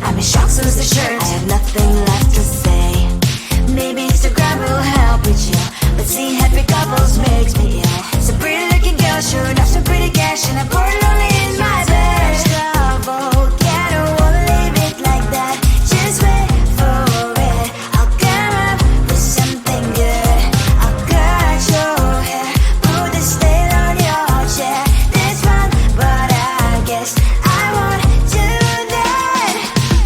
I'm in shock, so lose the shirt. I have nothing left to say. Maybe Instagram will help with you, but seeing happy couples makes me ill. Some pretty looking girl showing off some pretty cash, and I'm bored lonely in my bed. Trouble, yeah, I don't wanna leave it like that. Just wait for it. I'll come up with something good. I'll cut your hair, put the stain on your chair. This one, but I guess I won't do that.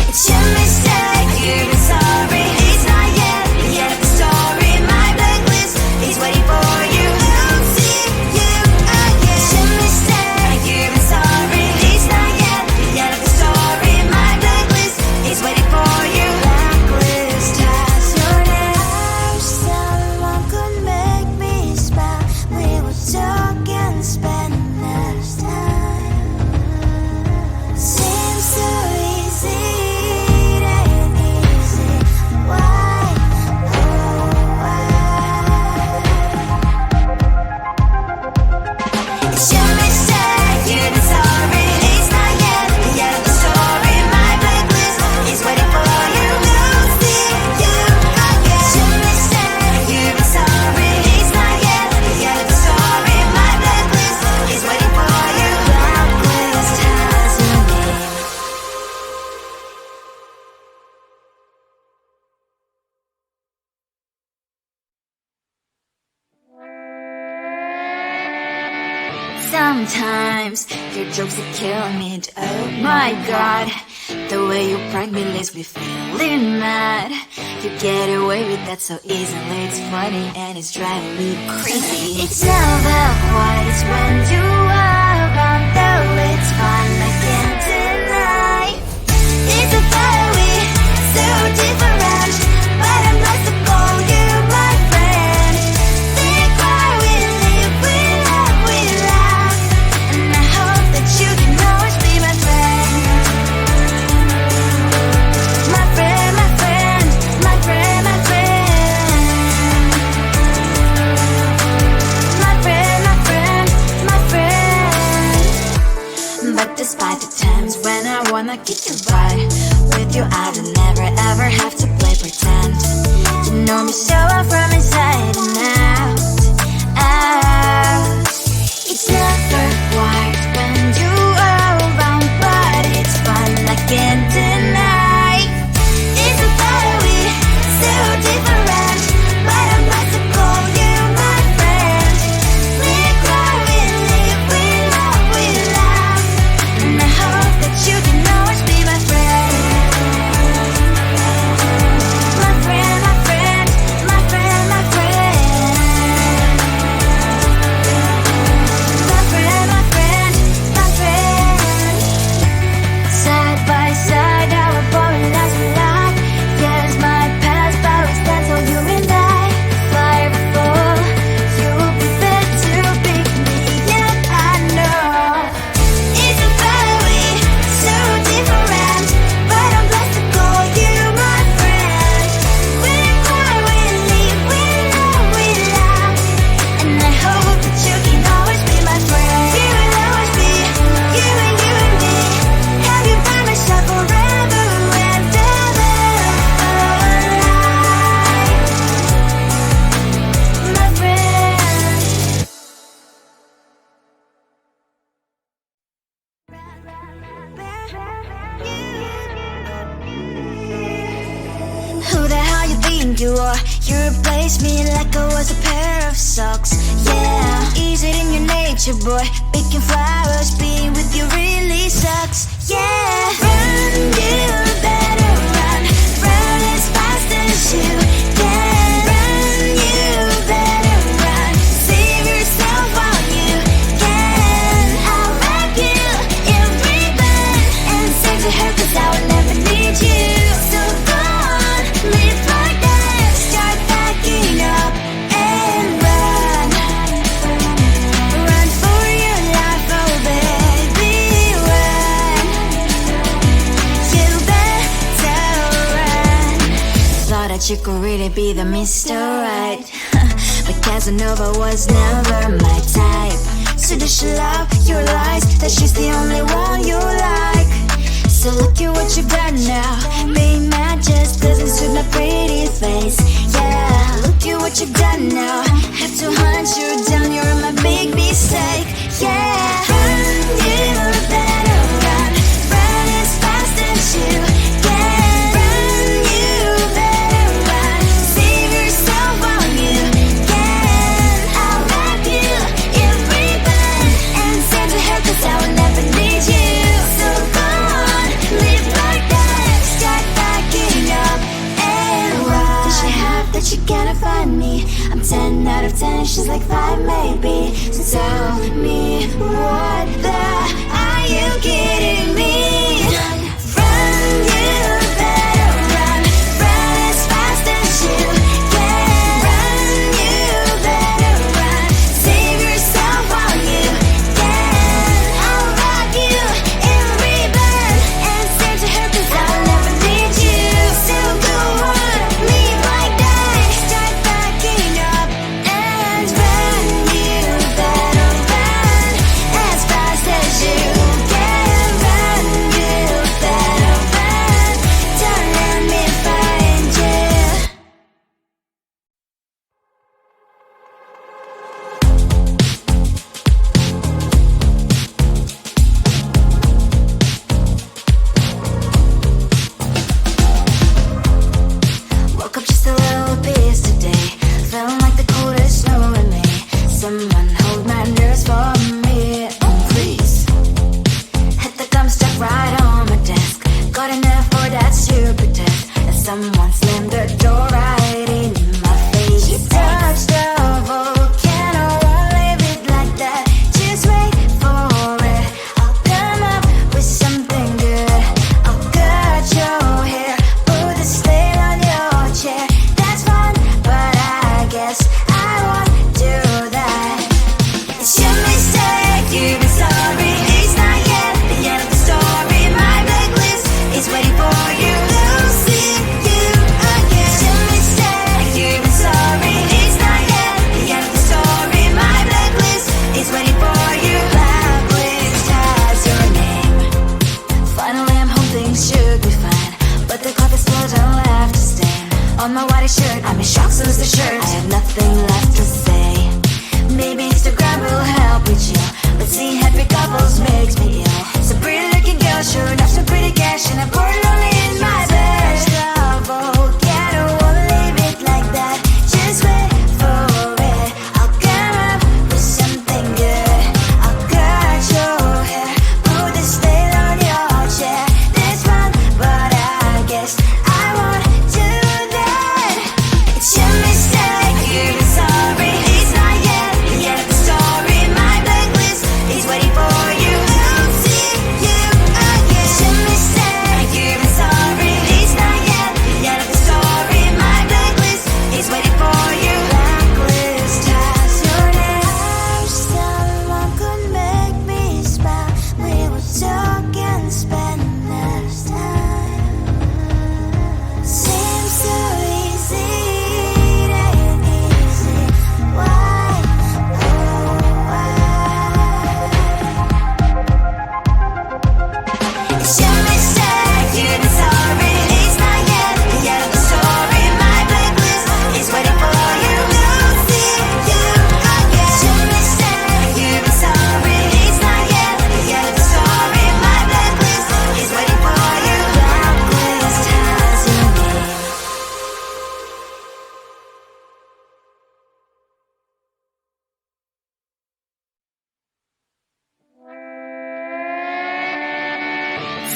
It's your mistake, you're sorry. It's not yet the end of the story. My blacklist is waiting for you. I'll see you again. It's your mistake, you're sorry. It's not yet the end of the story. My blacklist is waiting for you. Blacklist has your name. I wish someone could make me smile. We would talk and spend less time. Seems so easy, it ain't easy. Why? Oh, why? It's your mistake, you're sorry. It's not yet the end of the story. My blacklist is waiting for you. I'll see you again. It's your mistake, you're sorry. It's not yet the end of the story. My blacklist is waiting for you. Blacklist has your name. Sometimes your jokes are killing me. Oh my god, the way you prank me leaves me feeling mad. You get away with that so easily. It's funny and it's driving me crazy. It's never quite as when you are around, though it's fun, I can't deny. It's a fiery, so different, but I'm lost to call you my friend. Think why we live, we love, we laugh, and I hope that you can always be my friend. My friend, my friend, my friend, my friend. My friend, my friend, my friend. But despite the times when I wanna kick your butt, with you I don't never ever have to play pretend. You know me so well from inside and out, out. It's never quite when you are around, but it's fun, I can't deny. It's a fiery, so different, but I'm not to call you my friend. We cry, we live, we love, we laugh, and I hope that you can always be my friend. My friend, my friend, my friend, my friend. My friend, my friend, my friend. Side by side, our body lies we like. Yes, my past, but we stand so you and I. Fire before you'll be there to pick me up, I know. It's a fiery, so different, but I'm blessed to call you my friend. We cry, we live, we love, we laugh, and I hope that you can always be my friend. You will always be, you and me. Have you by my side forever and ever, my friend. Who the hell you think you are? You replaced me like I was a pair of socks. Yeah, is it in your nature, boy? Picking flowers, being with you really sucks. Yeah, run, you better run. Run as fast as you can. Run, you better run. Save yourself while you can. I'll wrap you in ribbon and send to her, 'cause I will never need you. So go on, live like that. Start packing up and run. Run for your life, oh baby, run. You better run. Thought that you could really be the Mr. Right, but Casanova was never my type. So does she love your lies, that she's the only one you like? So look at what you've done now. Being mad just doesn't suit my pretty face. Yeah, look at what you've done now. Have to hunt you down, you're my big mistake. Yeah, run, you better run. Run as fast as you can. Run, you better run. Save yourself while you can. I'll wrap you in ribbon and send to her, 'cause I will never need you. So go on, live like that. Start backing up and run. Does she have that she cannot find me? I'm 10 out of 10, she's like 5 maybe. So tell me, what the are you kidding me? Run, run, you better run. Run as fast as you can. Run, you better run. Save yourself while you can. I'll wrap you in ribbon and send to her, 'cause I'll never need you. So go on, leave like that. Start backing up and run. You better run as fast as you can. Run, you better run. Don't let me find you. Woke up just a little pissed today. Feeling like the coolest knowing me. Someone hold my nerves for me. Oh, please. Hit the gum stuck right on my desk. Got enough for that stupid test. And someone slammed the door right in my face. You touched the volcano, won't leave it like that. Just wait for it. I'll come up with something good. I'll cut your hair, put the stain on your chair. That's fun, but I guess I won't do that. It's your mistake, you've been sorry. It's not yet the end of the story. My blacklist is waiting for you. Losing you again. It's your mistake, you've been sorry. It's not yet the end of the story. My blacklist is waiting for you. Blacklist has your name. Finally I'm home, things should be fine, but the cloth is still don't left to stain. On my white shirt, I'm in shock, so is the shirt. I have nothing left to say. Maybe Instagram will help with you, but seeing happy couples makes me ill. So pretty looking girl, sure enough, some pretty cash, and I pour it all in my bed. Yeah, I don't wanna leave it like that. Just wait for it. I'll come up with something good. I'll cut your hair, put the stain on your chair. That's fun, but I guess I won't do that. It's your mistake, you've been sorry. It's not yet the end of the story. My blacklist is waiting for you. Losing you again. It's your mistake, you've been sorry. It's not yet the end of the story. My blacklist is waiting for you. Blacklist has your name. I wish someone could make me smile. We would talk and spend less time. Seems so easy, it ain't easy. Why, oh why? It's your mistake, you've been sorry. It's not yet the end of the story. My blacklist is waiting for you. Losing you again. It's your mistake, you've been sorry. It's not yet the end of the story. My blacklist is waiting for you. Blacklist has your name.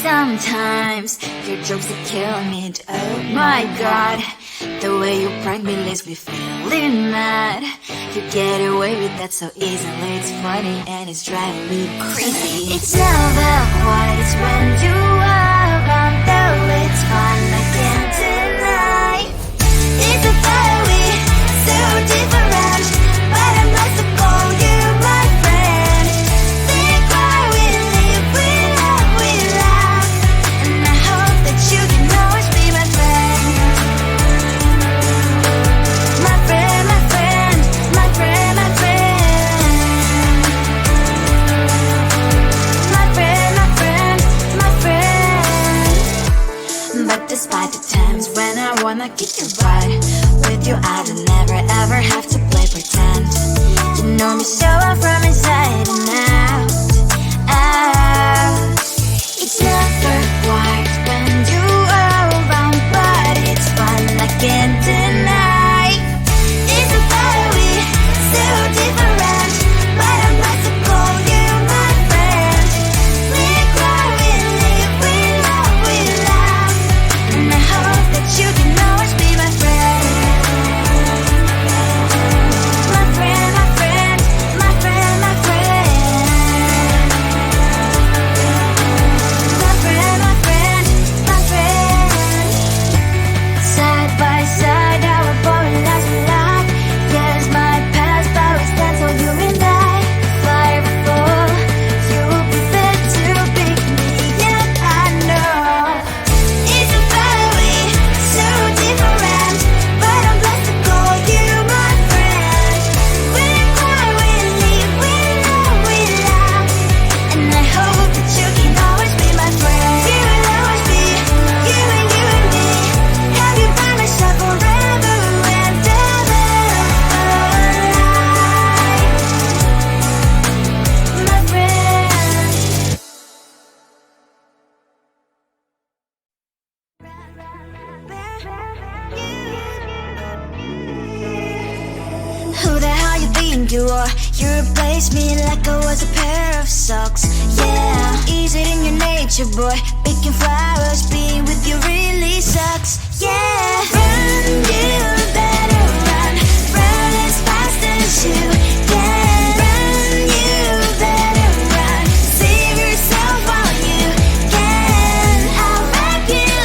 Sometimes your jokes are killing me. Oh my god, the way you prank me leaves me feeling mad. You get away with that so easily. It's funny and it's driving me crazy. It's never quiet, it's when you are around. Though it's fun, I can't deny. It's a fire we so different, but I'm blessed to call you my friend. Think why we live, we love, we laugh, and I hope that you can always be my friend. My friend, my friend, my friend, my friend. My friend, my friend, my friend. Despite the times when I wanna get you right. With you I don't never ever have to play pretend. You know me so well from inside and out, out. It's never quiet when you are around, but it's fun I can't deny. It's a better way, so different, but I'm not to call you my friend. We cry, we live, we love, we laugh, and I hope that you can always be my friend. My friend, my friend, my friend, my friend. My friend, my friend, my friend. Side by side, our body lasts a lot. Yes, my past, but we stand so you and I. Fire before you will be there to pick me, yet I know it's a better way, so different, but I'm blessed to call you my friend. We cry, we live, we love, we laugh, and I hope that you can always be my friend. You will always be you and me. Have you by my side forever and ever. My friend. Who the hell you think you are? You replaced me like I was a pair of socks. Yeah, is it in your nature, boy? Picking flowers, being with you really sucks. Yeah, run, you better run. Run as fast as you can. Run, you better run. Save yourself while you can. I'll wrap you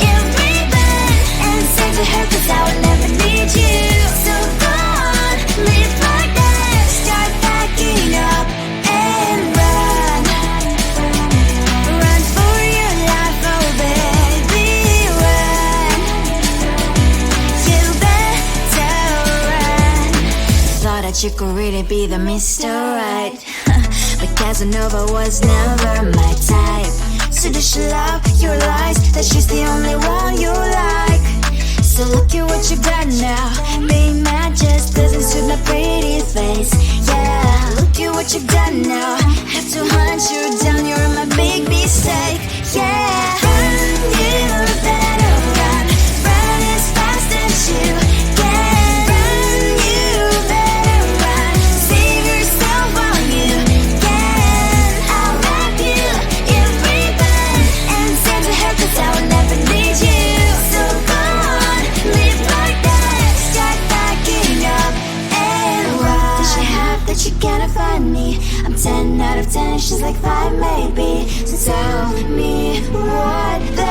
in ribbon and send to her, 'cause I will never need you. So go on, live like that. Start packing up and run. Run for your life, oh baby, run. You better run. Thought that you could really be the Mr. Right, but Casanova was never my type. So does she love your lies, that she's the only one you like? So look at what you've done now. Being mad just doesn't suit my pretty face. Yeah, look at what you've done now. Have to hunt you down, you're my big mistake. Yeah, run, you better run. Run as fast as you can. Run, you better run. Save yourself while you can. I'll wrap you in ribbon and send to her, 'cause I will never need you. So go on, live like that. Start packing up and run. Does she have that you cannot find me? I'm 10 out of 10, she's like 5 maybe. So tell me what the